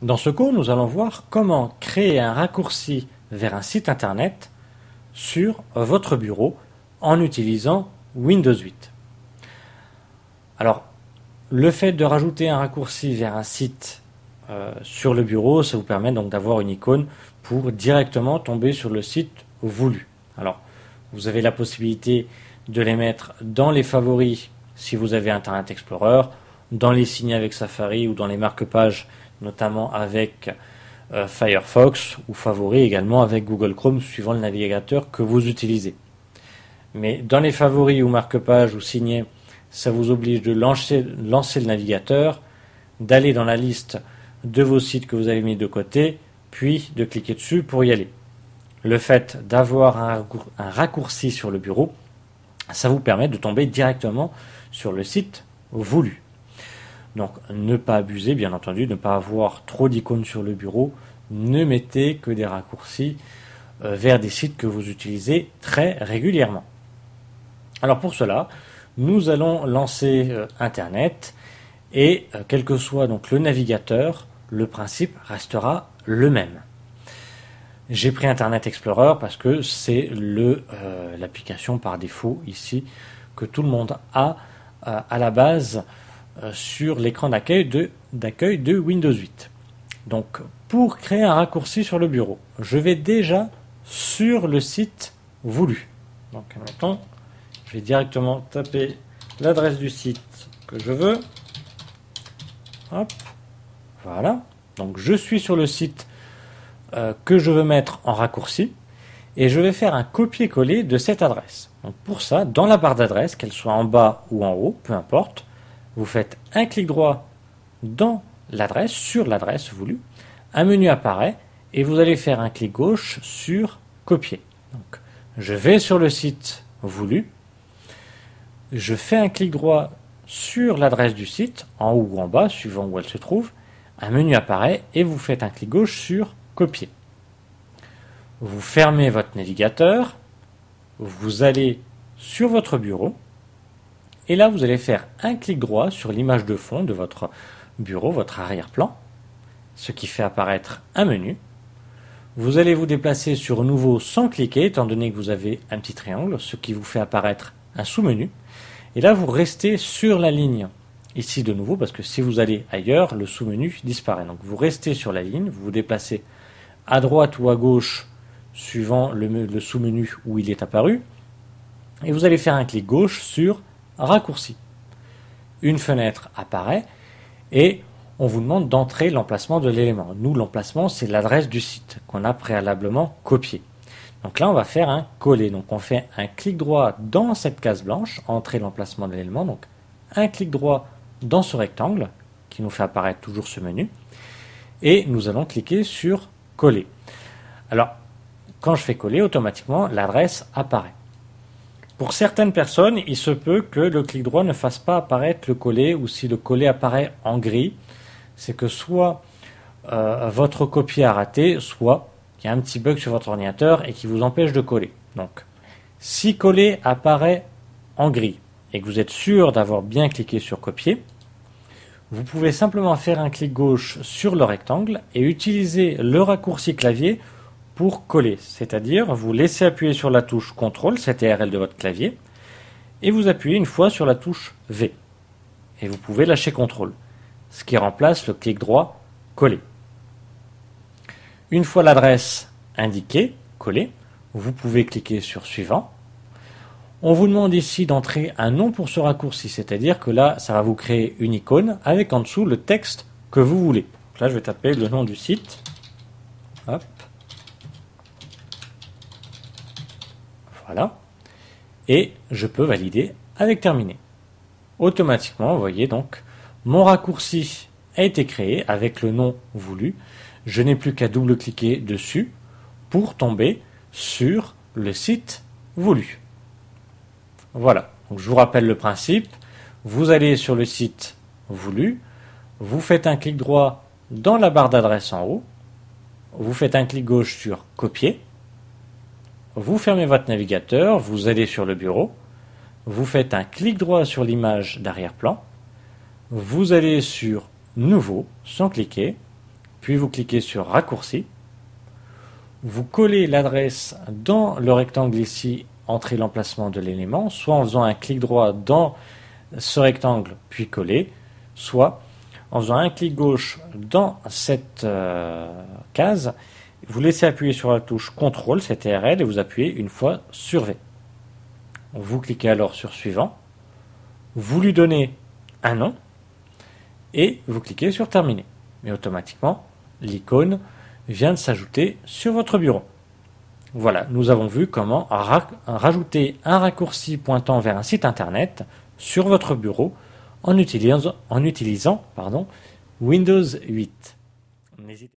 Dans ce cours, nous allons voir comment créer un raccourci vers un site internet sur votre bureau en utilisant Windows 8. Alors, le fait de rajouter un raccourci vers un site sur le bureau, ça vous permet donc d'avoir une icône pour directement tomber sur le site voulu. Alors, vous avez la possibilité de les mettre dans les favoris si vous avez Internet Explorer, dans les signets avec Safari ou dans les marque-pages, notamment avec Firefox ou favoris également avec Google Chrome suivant le navigateur que vous utilisez. Mais dans les favoris ou marque-pages ou signets, ça vous oblige de lancer le navigateur, d'aller dans la liste de vos sites que vous avez mis de côté, puis de cliquer dessus pour y aller. Le fait d'avoir un raccourci sur le bureau, ça vous permet de tomber directement sur le site voulu. Donc ne pas abuser, bien entendu, ne pas avoir trop d'icônes sur le bureau, ne mettez que des raccourcis vers des sites que vous utilisez très régulièrement. Alors pour cela, nous allons lancer Internet et quel que soit donc le navigateur, le principe restera le même. J'ai pris Internet Explorer parce que c'est l'application par défaut ici que tout le monde a à la base sur l'écran d'accueil de Windows 8. Donc pour créer un raccourci sur le bureau, je vais déjà sur le site voulu. Donc admettons, je vais directement taper l'adresse du site que je veux. Hop, voilà. Donc je suis sur le site que je veux mettre en raccourci et je vais faire un copier-coller de cette adresse. Donc pour ça, dans la barre d'adresse, qu'elle soit en bas ou en haut, peu importe, vous faites un clic droit dans l'adresse, sur l'adresse voulue, un menu apparaît et vous allez faire un clic gauche sur copier. Donc je vais sur le site voulu, je fais un clic droit sur l'adresse du site, en haut ou en bas, suivant où elle se trouve, un menu apparaît et vous faites un clic gauche sur copier. Vous fermez votre navigateur, vous allez sur votre bureau et là vous allez faire un clic droit sur l'image de fond de votre bureau, votre arrière-plan, ce qui fait apparaître un menu. Vous allez vous déplacer sur nouveau sans cliquer étant donné que vous avez un petit triangle, ce qui vous fait apparaître un sous-menu. Et là vous restez sur la ligne ici de nouveau parce que si vous allez ailleurs, le sous-menu disparaît. Donc vous restez sur la ligne, vous vous déplacez à droite ou à gauche suivant le sous-menu où il est apparu et vous allez faire un clic gauche sur raccourci. Une fenêtre apparaît et on vous demande d'entrer l'emplacement de l'élément. Nous, l'emplacement, c'est l'adresse du site qu'on a préalablement copié. Donc là, on va faire un coller. Donc on fait un clic droit dans cette case blanche, entrer l'emplacement de l'élément. Donc un clic droit dans ce rectangle qui nous fait apparaître toujours ce menu et nous allons cliquer sur coller. Alors, quand je fais coller, automatiquement, l'adresse apparaît. Pour certaines personnes, il se peut que le clic droit ne fasse pas apparaître le coller ou si le coller apparaît en gris, c'est que soit votre copier a raté, soit il y a un petit bug sur votre ordinateur et qui vous empêche de coller. Donc, si coller apparaît en gris et que vous êtes sûr d'avoir bien cliqué sur copier, vous pouvez simplement faire un clic gauche sur le rectangle et utiliser le raccourci clavier pour coller. C'est-à-dire, vous laissez appuyer sur la touche CTRL, CTRL de votre clavier, et vous appuyez une fois sur la touche V. Et vous pouvez lâcher CTRL, ce qui remplace le clic droit coller. Une fois l'adresse indiquée, collée, vous pouvez cliquer sur suivant. On vous demande ici d'entrer un nom pour ce raccourci, c'est-à-dire que là, ça va vous créer une icône avec en dessous le texte que vous voulez. Donc là, je vais taper le nom du site. Hop. Voilà. Et je peux valider avec terminé. Automatiquement, vous voyez donc, mon raccourci a été créé avec le nom voulu. Je n'ai plus qu'à double-cliquer dessus pour tomber sur le site voulu. Voilà, donc je vous rappelle le principe. Vous allez sur le site voulu, vous faites un clic droit dans la barre d'adresse en haut, vous faites un clic gauche sur copier, vous fermez votre navigateur, vous allez sur le bureau, vous faites un clic droit sur l'image d'arrière-plan, vous allez sur nouveau, sans cliquer, puis vous cliquez sur Raccourci. Vous collez l'adresse dans le rectangle ici, entrez l'emplacement de l'élément, soit en faisant un clic droit dans ce rectangle, puis coller, soit en faisant un clic gauche dans cette case, vous laissez appuyer sur la touche CTRL, c'est TRL, et vous appuyez une fois sur V. Vous cliquez alors sur Suivant, vous lui donnez un nom, et vous cliquez sur Terminer. Mais automatiquement, l'icône vient de s'ajouter sur votre bureau. Voilà, nous avons vu comment rajouter un raccourci pointant vers un site internet sur votre bureau en utilisant Windows 8. N'hésitez